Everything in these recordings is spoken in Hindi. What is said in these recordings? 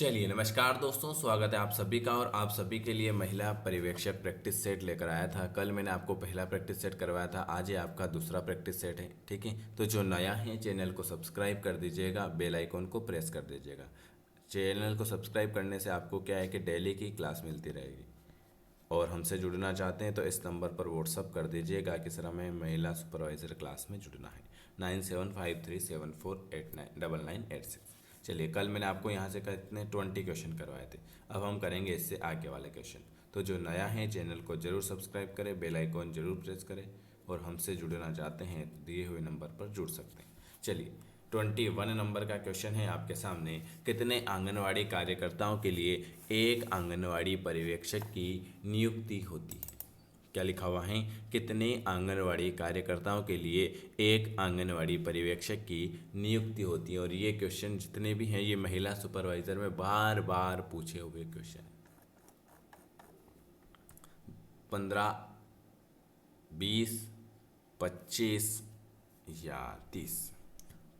चलिए नमस्कार दोस्तों, स्वागत है आप सभी का। और आप सभी के लिए महिला पर्यवेक्षक प्रैक्टिस सेट लेकर आया था। कल मैंने आपको पहला प्रैक्टिस सेट करवाया था, आज ये आपका दूसरा प्रैक्टिस सेट है। ठीक है, तो जो नया है चैनल को सब्सक्राइब कर दीजिएगा, बेल आइकॉन को प्रेस कर दीजिएगा। चैनल को सब्सक्राइब करने से आपको क्या है कि डेली की क्लास मिलती रहेगी। और हमसे जुड़ना चाहते हैं तो इस नंबर पर व्हाट्सअप कर दीजिएगा कि सर हमें महिला सुपरवाइज़र क्लास में जुड़ना है। 975374899986। चलिए, कल मैंने आपको यहाँ से कितने 20 क्वेश्चन करवाए थे। अब हम करेंगे इससे आगे वाले क्वेश्चन। तो जो नया है चैनल को जरूर सब्सक्राइब करें, बेल आइकॉन जरूर प्रेस करें। और हमसे जुड़ना चाहते हैं तो दिए हुए नंबर पर जुड़ सकते हैं। चलिए, 21 नंबर का क्वेश्चन है आपके सामने। कितने आंगनवाड़ी कार्यकर्ताओं के लिए एक आंगनवाड़ी पर्यवेक्षक की नियुक्ति होती है? क्या लिखा हुआ है? कितने आंगनवाड़ी कार्यकर्ताओं के लिए एक आंगनवाड़ी पर्यवेक्षक की नियुक्ति होती है। और ये क्वेश्चन जितने भी हैं ये महिला सुपरवाइजर में बार बार पूछे हुए क्वेश्चन। 15, 20, 25 या 30।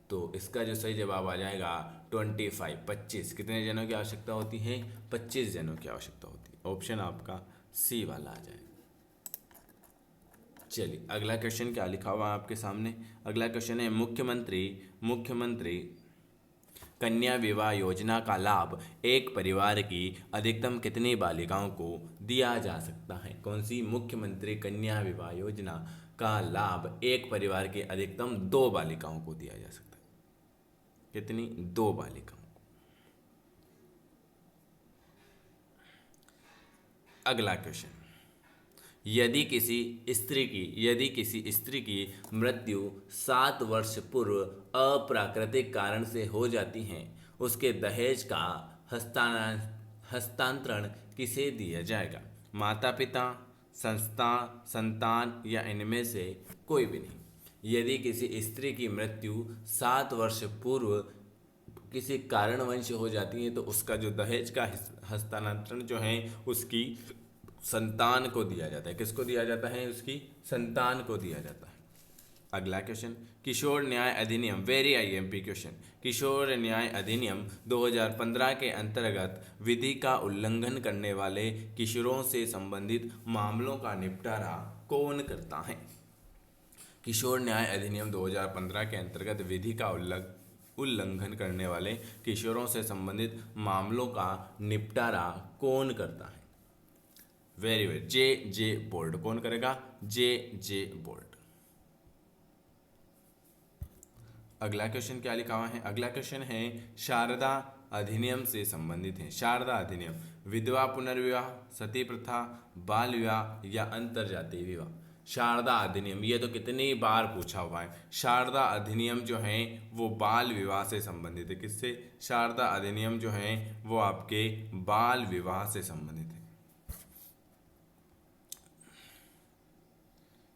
तो इसका जो सही जवाब आ जाएगा 25। 25 कितने जनों की आवश्यकता होती है? 25 जनों की आवश्यकता होती है। ऑप्शन आपका सी वाला आ जाएगा। चलिए, अगला क्वेश्चन क्या लिखा हुआ है आपके सामने। अगला क्वेश्चन है मुख्यमंत्री कन्या विवाह योजना का लाभ एक परिवार की अधिकतम कितनी बालिकाओं को दिया जा सकता है? कौन सी मुख्यमंत्री कन्या विवाह योजना का लाभ एक परिवार के अधिकतम 2 बालिकाओं को दिया जा सकता है? कितनी? 2 बालिकाओं को। अगला क्वेश्चन, यदि किसी स्त्री की मृत्यु 7 वर्ष पूर्व अप्राकृतिक कारण से हो जाती है, उसके दहेज का हस्तांतरण किसे दिया जाएगा? माता पिता, संस्था, संतान या इनमें से कोई भी नहीं। यदि किसी स्त्री की मृत्यु 7 वर्ष पूर्व किसी कारणवश हो जाती है तो उसका जो दहेज का हस्तांतरण जो है उसकी संतान को दिया जाता है। किसको दिया जाता है? उसकी संतान को दिया जाता है। अगला क्वेश्चन, किशोर न्याय अधिनियम, वेरी आईएमपी क्वेश्चन। किशोर न्याय अधिनियम 2015 के अंतर्गत विधि का उल्लंघन करने वाले किशोरों से संबंधित मामलों का निपटारा कौन करता है? किशोर न्याय अधिनियम 2015 के अंतर्गत विधि का उल्लंघन करने वाले किशोरों से संबंधित मामलों का निपटारा कौन करता है? वेरी वेरी, जे बोल्ड। कौन करेगा? जे बोल्ड। अगला क्वेश्चन क्या लिखा हुआ है? अगला क्वेश्चन है शारदा अधिनियम से संबंधित है। शारदा अधिनियम विधवा पुनर्विवाह, सती प्रथा, बाल विवाह या अंतरजातीय विवाह। शारदा अधिनियम, ये तो कितनी बार पूछा हुआ है। शारदा अधिनियम जो है वो बाल विवाह से संबंधित है। किससे? शारदा अधिनियम जो है वो आपके बाल विवाह से संबंधित है।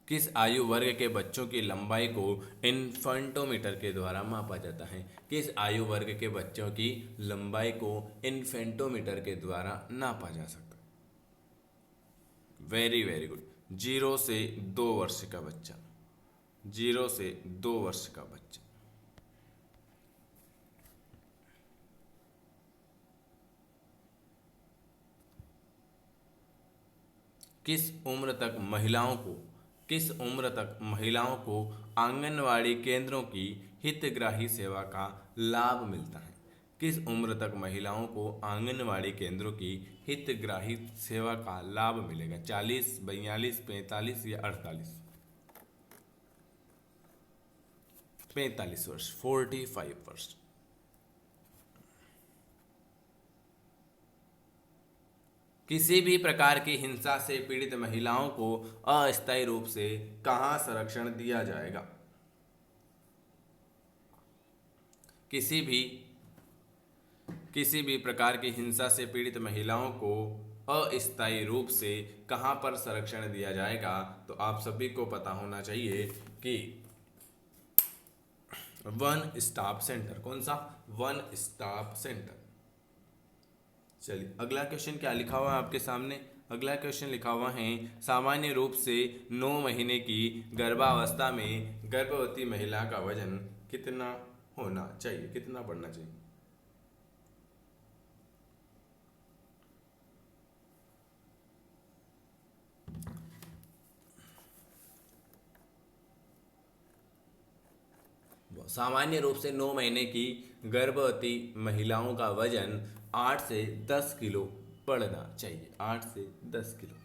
किस आयु वर्ग के बच्चों की लंबाई को इन्फेंटोमीटर के द्वारा मापा जाता है? किस आयु वर्ग के बच्चों की लंबाई को इन्फेंटोमीटर के द्वारा नापा जा सकता है? Very very good. 0 से 2 वर्ष का बच्चा। 0 से 2 वर्ष का बच्चा। किस उम्र तक महिलाओं को आंगनवाड़ी केंद्रों की हितग्राही सेवा का लाभ मिलता है? किस उम्र तक महिलाओं को आंगनवाड़ी केंद्रों की हितग्राही सेवा का लाभ मिलेगा? 40, 42, 45 या 48? 45 वर्ष, 45 वर्ष। किसी भी प्रकार की हिंसा से पीड़ित महिलाओं को अस्थायी रूप से कहाँ संरक्षण दिया जाएगा? किसी भी प्रकार की हिंसा से पीड़ित महिलाओं को अस्थायी रूप से कहाँ पर संरक्षण दिया जाएगा? तो आप सभी को पता होना चाहिए कि वन स्टॉप सेंटर। कौन सा? One stop centre. चलिए, अगला क्वेश्चन क्या लिखा हुआ है आपके सामने। अगला क्वेश्चन लिखा हुआ है सामान्य रूप से 9 महीने की गर्भावस्था में गर्भवती महिला का वजन कितना होना चाहिए? कितना बढ़ना चाहिए? सामान्य रूप से 9 महीने की गर्भवती महिलाओं का वजन 8 से 10 किलो बढ़ना चाहिए, 8 से 10 किलो।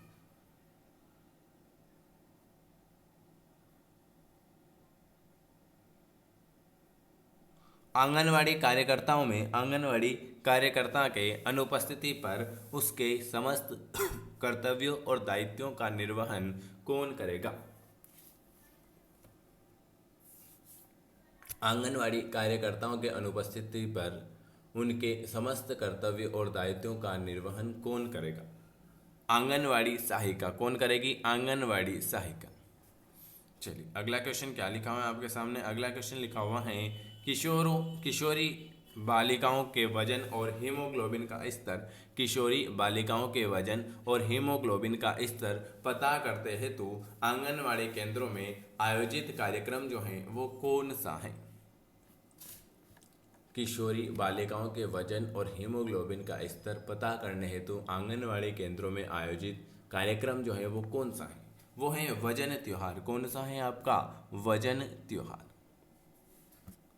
आंगनवाड़ी कार्यकर्ताओं में आंगनवाड़ी कार्यकर्ता के अनुपस्थिति पर उसके समस्त कर्तव्यों और दायित्वों का निर्वहन कौन करेगा? आंगनवाड़ी कार्यकर्ताओं के अनुपस्थिति पर उनके समस्त कर्तव्य और दायित्वों का निर्वहन कौन करेगा? आंगनवाड़ी सहायिका। कौन करेगी? आंगनवाड़ी सहायिका। चलिए अगला क्वेश्चन क्या लिखा हुआ है आपके सामने? अगला क्वेश्चन लिखा हुआ है किशोरी बालिकाओं के वजन और हीमोग्लोबिन का स्तर। किशोरी बालिकाओं के वजन और हीमोग्लोबिन का स्तर पता करते हेतु आंगनवाड़ी केंद्रों में आयोजित कार्यक्रम जो है वो कौन सा है? किशोरी बालिकाओं के वजन और हीमोग्लोबिन का स्तर पता करने हेतु आंगनवाड़ी केंद्रों में आयोजित कार्यक्रम जो है वो कौन सा है? वो है वजन त्योहार। कौन सा है आपका? वजन त्योहार।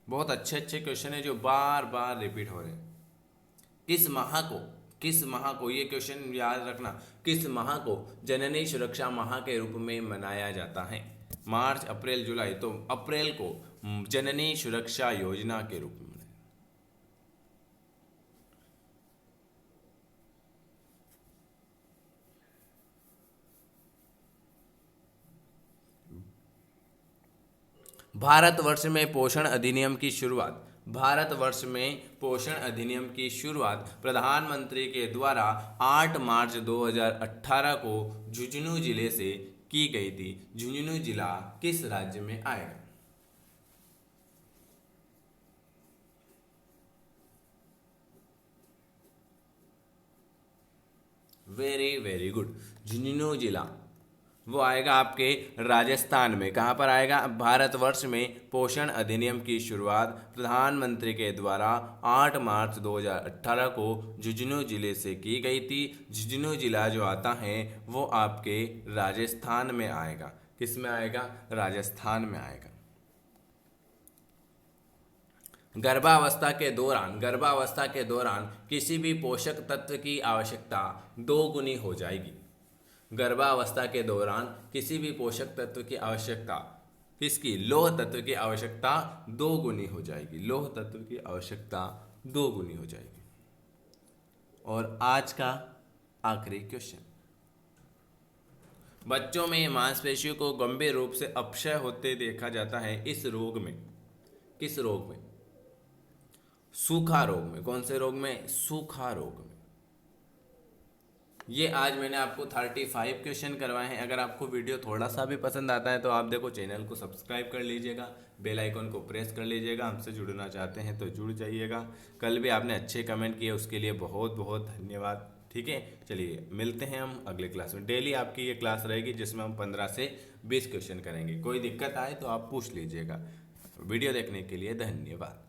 बहुत अच्छे अच्छे क्वेश्चन है जो बार बार रिपीट हो रहे हैं। किस माह को ये क्वेश्चन याद रखना, किस माह को जननी सुरक्षा माह के रूप में मनाया जाता है? मार्च, अप्रैल, जुलाई। तो अप्रैल को जननी सुरक्षा योजना के रूप में। भारतवर्ष में पोषण अधिनियम की शुरुआत। भारतवर्ष में पोषण अधिनियम की शुरुआत प्रधानमंत्री के द्वारा 8 मार्च 2018 को झुंझुनू जिले से की गई थी। झुंझुनू जिला किस राज्य में आएगा? Very very good. झुंझुनू जिला वो आएगा आपके राजस्थान में। कहाँ पर आएगा? भारतवर्ष में पोषण अधिनियम की शुरुआत प्रधानमंत्री के द्वारा 8 मार्च 2018 को झुंझुनू जिले से की गई थी। झुंझुनू जिला जो आता है वो आपके राजस्थान में आएगा। किस में आएगा? राजस्थान में आएगा। गर्भावस्था के दौरान किसी भी पोषक तत्व की आवश्यकता 2 गुनी हो जाएगी। गर्भावस्था के दौरान किसी भी पोषक तत्व की आवश्यकता, किसकी? लौह तत्व की आवश्यकता 2 गुनी हो जाएगी। लौह तत्व की आवश्यकता 2 गुनी हो जाएगी। और आज का आखिरी क्वेश्चन, बच्चों में मांसपेशियों को गंभीर रूप से अपक्षय होते देखा जाता है इस रोग में। किस रोग में? सूखा रोग में। कौन से रोग में? सूखा रोग में। ये आज मैंने आपको 35 क्वेश्चन करवाए हैं। अगर आपको वीडियो थोड़ा सा भी पसंद आता है तो आप देखो चैनल को सब्सक्राइब कर लीजिएगा, बेल आइकन को प्रेस कर लीजिएगा। हमसे जुड़ना चाहते हैं तो जुड़ जाइएगा। कल भी आपने अच्छे कमेंट किए, उसके लिए बहुत बहुत धन्यवाद। ठीक है, चलिए मिलते हैं हम अगले क्लास में। डेली आपकी ये क्लास रहेगी जिसमें हम 15 से 20 क्वेश्चन करेंगे। कोई दिक्कत आए तो आप पूछ लीजिएगा। वीडियो देखने के लिए धन्यवाद।